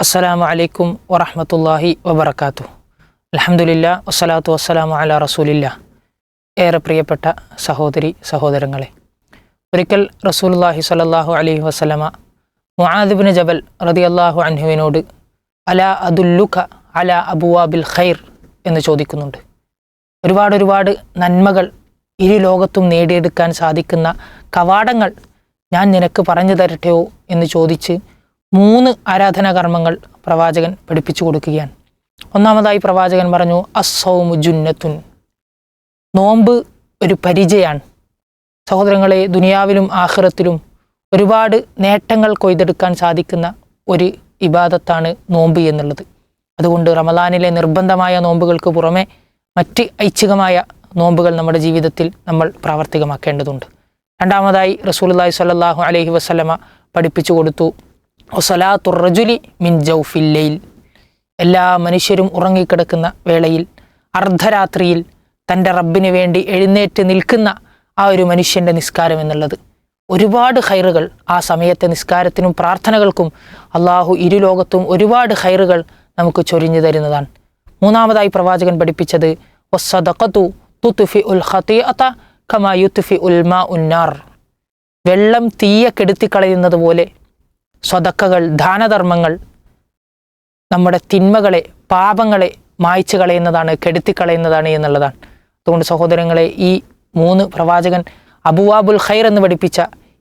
അസ്സലാമു അലൈക്കും വറഹ്മത്തുള്ളാഹി വബറകാതുഹു. അൽഹംദുലില്ലാ വസ്സലാത്തു വസ്സലാമു അലാ റസൂലില്ലാ. ഏറെ പ്രിയപ്പെട്ട സഹോദരങ്ങളെ, ഒരിക്കൽ റസൂലുള്ളാഹി സ്വല്ലല്ലാഹു അലൈഹി വസല്ലമ മുആദ് ഇബ്നു ജബൽ റളിയല്ലാഹു അൻഹുവിനോട് അലാ അദുല്ലുക അലാ അബ്വാബിൽ ഖൈർ എന്ന് ചോദിക്കുന്നുണ്ട്. ഒരുപാട് നന്മകൾ ഇരു ലോകത്തും നേടിയെടുക്കാൻ സാധിക്കുന്ന കവാടങ്ങൾ ഞാൻ നിനക്ക് പറഞ്ഞു തരട്ടെയോ എന്ന് ചോദിച്ച് 3 ആരാധനാകർമ്മങ്ങൾ പ്രവാചകൻ പഠിപ്പിച്ചു കൊടുക്കുകയാണ്. ഒന്നാമതായി പ്രവാചകൻ പറഞ്ഞു, അസ്സൗമു ജുന്നത്തുൻ, നോമ്പ് ഒരു പരിചയാണ്. സഹോദരങ്ങളെ, ദുനിയാവിലും ആഖിറത്തിലും ഒരുപാട് നേട്ടങ്ങൾ കൊയ്തെടുക്കാൻ സാധിക്കുന്ന ഒരു ഇബാദത്താണ് നോമ്പ് എന്നുള്ളത്. അതുകൊണ്ട് റമദാനിലെ നിർബന്ധമായ നോമ്പുകൾക്ക് പുറമെ മറ്റ് ഐച്ഛികമായ നോമ്പുകൾ നമ്മുടെ ജീവിതത്തിൽ നമ്മൾ പ്രാവർത്തികമാക്കേണ്ടതുണ്ട്. രണ്ടാമതായി റസൂലുള്ളാഹി സ്വല്ലല്ലാഹു അലൈഹി വസല്ലമ പഠിപ്പിച്ചു കൊടുത്തു, വസലാത്തുർ റജുലി മിൻ ജൗഫിൽ ലൈൽ, എല്ലാ മനുഷ്യരും ഉറങ്ങിക്കിടക്കുന്ന വേളയിൽ അർദ്ധരാത്രിയിൽ തൻ്റെ റബ്ബിന് വേണ്ടി എഴുന്നേറ്റ് നിൽക്കുന്ന ആ ഒരു മനുഷ്യൻ്റെ നിസ്കാരം എന്നുള്ളത് ഒരുപാട് ഖൈറുകൾ, ആ സമയത്തെ നിസ്കാരത്തിനും പ്രാർത്ഥനകൾക്കും അള്ളാഹു ഇരു ലോകത്തും ഒരുപാട് ഖൈറുകൾ നമുക്ക് ചൊരിഞ്ഞു തരുന്നതാണ്. മൂന്നാമതായി പ്രവാചകൻ പഠിപ്പിച്ചത് വസ്സദഖതു തുത്ഫിഉൽ ഖതീഅത കമാ യുത്ഫിഉൽ മാഉൻ നാർ, വെള്ളം തീയെ കെടുത്തിക്കളയുന്നത് പോലെ സ്വതക്കകൾ, ദാനധർമ്മങ്ങൾ നമ്മുടെ തിന്മകളെ, പാപങ്ങളെ മായ്ച്ചു കളയുന്നതാണ്, കെടുത്തിക്കളയുന്നതാണ് എന്നുള്ളതാണ്. അതുകൊണ്ട് സഹോദരങ്ങളെ, ഈ 3 പ്രവാചകൻ അബുവാബുൽ ഖൈർ എന്ന് പഠിപ്പിച്ച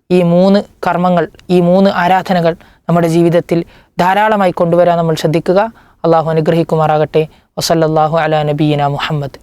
ഈ 3 കർമ്മങ്ങൾ, ഈ 3 ആരാധനകൾ നമ്മുടെ ജീവിതത്തിൽ ധാരാളമായി കൊണ്ടുവരാൻ നമ്മൾ ശ്രദ്ധിക്കുക. അള്ളാഹു അനുഗ്രഹിക്കുമാറാകട്ടെ. വസല്ലല്ലാഹു അലാ നബിയിന മുഹമ്മദ്.